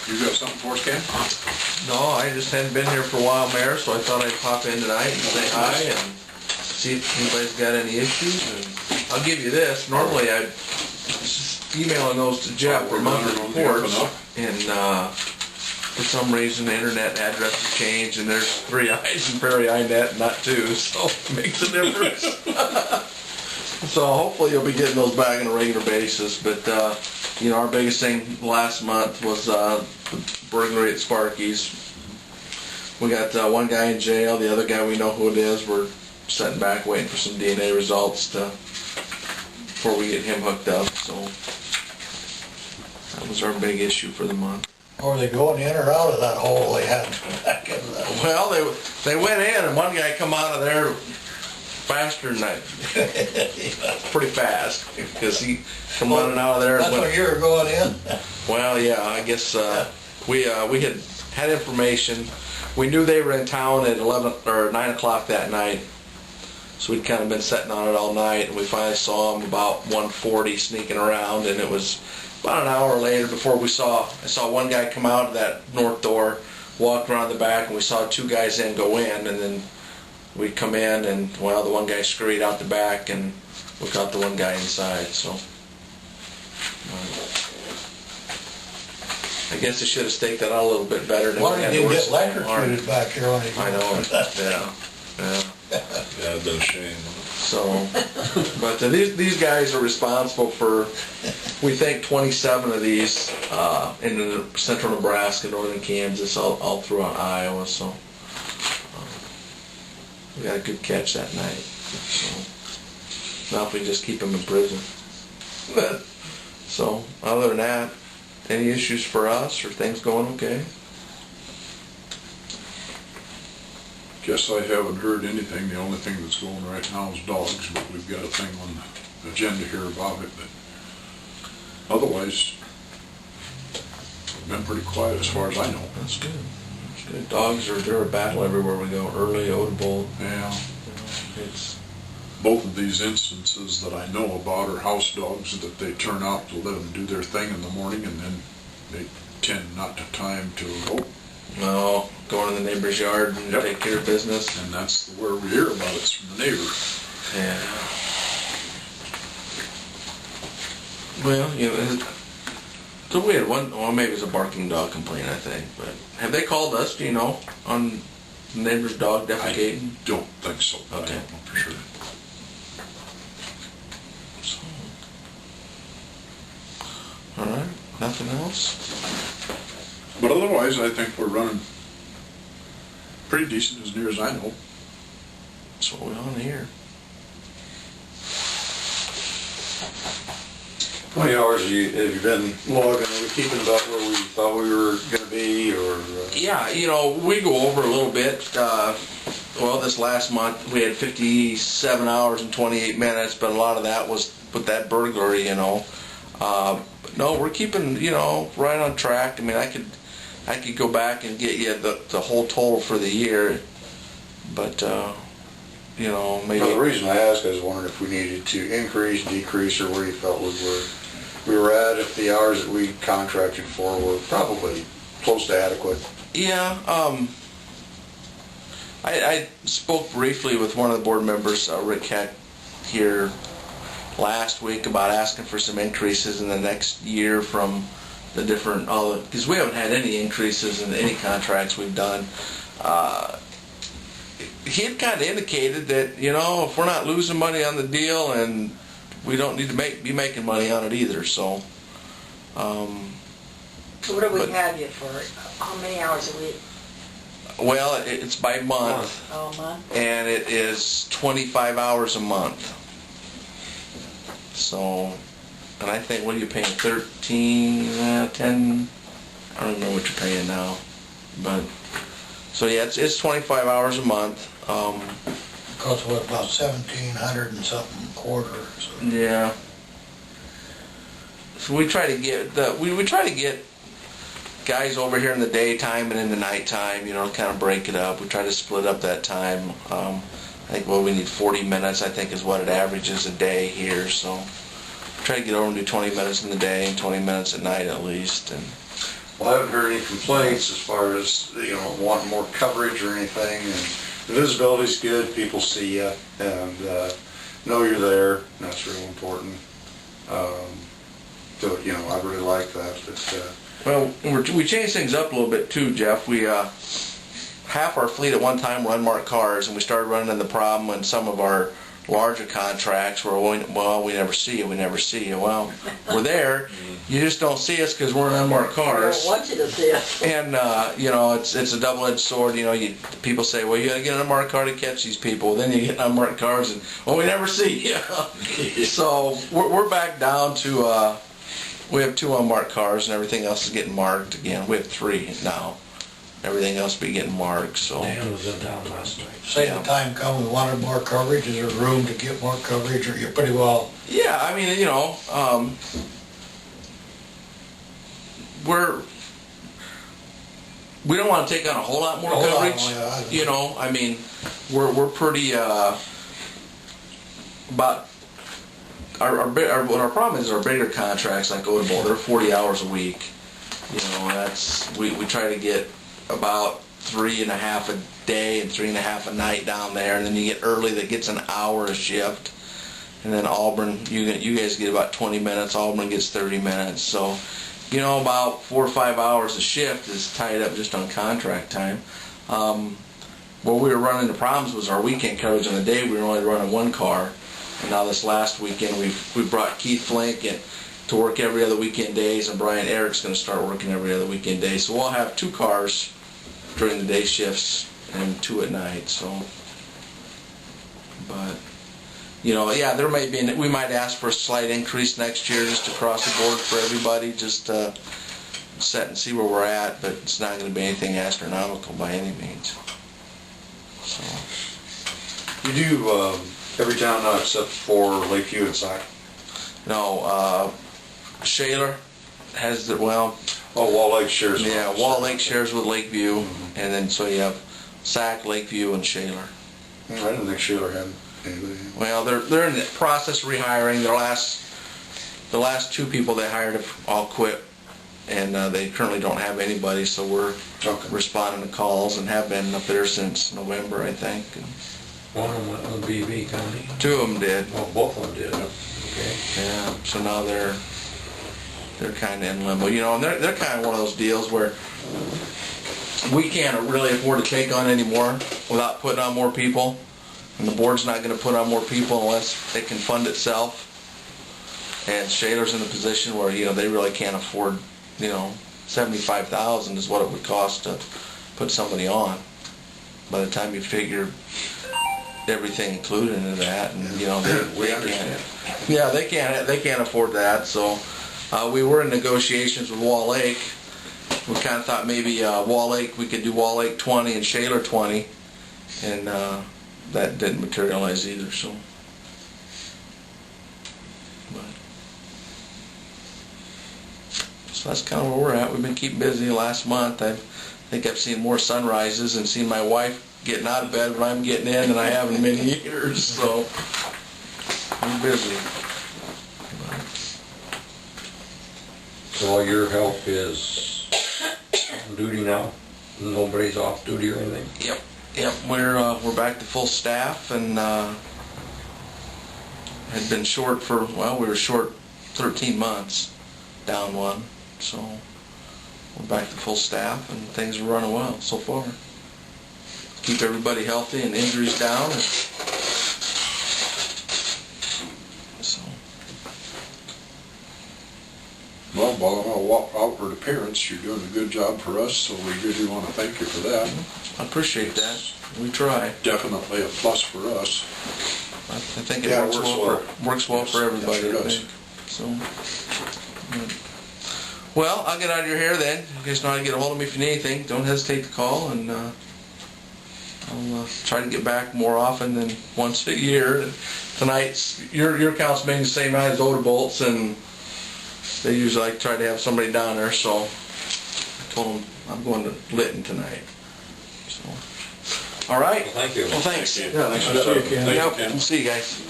You got something for us, Ken? No, I just hadn't been here for a while, Mayor, so I thought I'd pop in tonight and say hi and see if anybody's got any issues. And I'll give you this. Normally I'm just emailing those to Jeff for monthly reports, and for some reason the internet address has changed, and there's 3 I's in Prairie INet, not 2, so it makes a difference. So hopefully you'll be getting those back on a regular basis. But you know, our biggest thing last month was the burglary at Sparky's. We got one guy in jail. The other guy, we know who it is. We're sitting back waiting for some DNA results before we get him hooked up. So that was our big issue for the month. Are they going in or out of that hole they had back in the... Well, they went in, and one guy come out of there faster than I. Pretty fast, because he come running out of there. That's when you were going in? Well, yeah, I guess we had information. We knew they were in town at 11 or 9 o'clock that night, so we'd kind of been sitting on it all night, and we finally saw them about 1:40 sneaking around, and it was about an hour later before I saw one guy come out of that north door, walk around the back, and we saw 2 guys then go in, and then we come in, and well, the one guy scurried out the back, and we caught the one guy inside. So I guess I should have staked that out a little bit better. Why did you get electrocuted back here on it? I know. Yeah. Yeah, it's been a shame. So, but these guys are responsible for, we think, 27 of these in the central Nebraska, northern Kansas, all throughout Iowa. So we got a good catch that night. So now if we just keep them in prison. So other than that, any issues for us or things going okay? Guess I haven't heard anything. The only thing that's going right now is dogs, but we've got a thing on the agenda here about it. But otherwise, it's been pretty quiet as far as I know. That's good. That's good. Dogs they're a battle everywhere we go. Early, Odebolt. Yeah. It's both of these instances that I know about are house dogs that they turn out to let them do their thing in the morning, and then they tend not to time to go. No, going in the neighbor's yard and take care of business. And that's where we hear about it, from the neighbor. Yeah. Well, you know, so we had one, well, maybe it was a barking dog complaint, I think, but have they called us, do you know, on the neighbor's dog defecating? I don't think so. Okay. I don't know for sure. So, all right, nothing else? But otherwise, I think we're running pretty decent as near as I know. That's what we on here. How many hours have you been logging? Are we keeping about where we thought we were going to be, or? Yeah, you know, we go over a little bit. Well, this last month we had 57 hours and 28 minutes, but a lot of that was with that burglary, you know. But no, we're keeping, you know, right on track. I mean, I could go back and get you the whole total for the year, but you know, maybe. Well, the reason I asked, I was wondering if we needed to increase, decrease, or where you felt we were at, if the hours that we contracted for were probably close to adequate. Yeah, I spoke briefly with one of the board members, Rick Heck, here last week about asking for some increases in the next year from the different, because we haven't had any increases in any contracts we've done. He had kind of indicated that, you know, if we're not losing money on the deal, and we don't need to be making money on it either. So. So what do we have you for? How many hours a week? Well, it's by month. Oh, a month. And it is 25 hours a month. So, and I think, what are you paying? 13, 10? I don't know what you're paying now, but so yeah, it's 25 hours a month. Costs what, about 1,700 and something a quarter. So. Yeah. So we try to get we try to get guys over here in the daytime and in the nighttime, you know, kind of break it up. We try to split up that time. I think we need 40 minutes, I think, is what it averages a day here. So try to get over and do 20 minutes in the day and 20 minutes at night at least. And Well, I haven't heard any complaints as far as, wanting more coverage or anything, and the visibility's good, people see you, and know you're there, and that's real important. So, I really like that, but, Well, we changed things up a little bit too, Jeff. We, half our fleet at one time were unmarked cars, and we started running into the problem when some of our larger contracts were, well, we never see you, we never see you. Well, we're there, you just don't see us because we're in unmarked I cars. don't want you to see us. And, it's a double-edged sword. People say, well, you gotta get an unmarked car to catch these people. Then you get unmarked cars and, well, we never see you. So we're back down to, we have 2 unmarked cars and everything else is getting marked again. We have 3 now. Everything else be getting marked, so. Dan was in town last night. Say the time come we wanted more coverage, is there room to get more coverage, or you're pretty well? Yeah, I mean, we don't want to take on a whole lot more coverage. I mean, we're pretty, about, our problem is our bigger contracts like Odebo, they're 40 hours a week. We try to get about 3.5 a day and 3.5 a night down there, and then you get early that gets an hour a shift, and then Auburn, you guys get about 20 minutes, Auburn gets 30 minutes, so about 4 or 5 hours a shift is tied up just on contract time. Where we were running into problems was our weekend coverage. On the day we were only running 1 car, and now this last weekend we brought Keith Flink and to work every other weekend days, and Brian Eric's going to start working every other weekend day. So we'll have 2 cars during the day shifts and 2 at night. So, but yeah, there may be. We might ask for a slight increase next year, just across the board for everybody, just set and see where we're at. But it's not going to be anything astronomical by any means. So you do every town now except for Lakeview and Sac? No. Shaler has the, Oh, Wall Lake shares. Yeah, Wall Lake shares with Lakeview, and then so you have Sac, Lakeview, and Shaler. I didn't think Shaler had anybody. Well, they're in the process of rehiring. The last 2 people they hired have all quit, and they currently don't have anybody. So we're responding to calls and have been up there since November, I think. And One of them went with BV County. 2 of them did. Well, both of them did. Okay. Yeah. So now they're kind of in limbo, and they're kind of one of those deals where we can't really afford to take on any more without putting on more people, and the board's not going to put on more people unless it can fund itself. And Shaler's in a position where they really can't afford, $75,000 is what it would cost to put somebody on. By the time you figure everything included into that, and they can't afford that. So we were in negotiations with Wall Lake. We kind of thought maybe Wall Lake, we could do Wall Lake 20 and Shaler 20, and that didn't materialize either. So that's kind of where we're at. We've been keeping busy the last month. I think I've seen more sunrises and seen my wife getting out of bed when I'm getting in than I have in many years. So I'm busy. So all your help is on duty now? Nobody's off duty or anything? Yep. We're back to full staff, and had been short for, we were short 13 months, down 1. So we're back to full staff, and things are running well so far. Keep everybody healthy and injuries down. Well, by all outward appearance, you're doing a good job for us, so we really want to thank you for that. I appreciate that. We try. Definitely a plus for us. I think it works well for everybody. Yes, it I does. think. So, well, I'll get out of your hair then. You guys know how to get a hold of me if you need anything. Don't hesitate to call, and I'll try to get back more often than once a year. Tonight's your council meeting the same night as Odebolt, and they usually like to try to have somebody down there, so I told them I'm going to Lytton tonight. So, all right. Well, thank you. Well, thanks. Yeah, thanks for seeing you, Ken. Yep. We'll see you guys.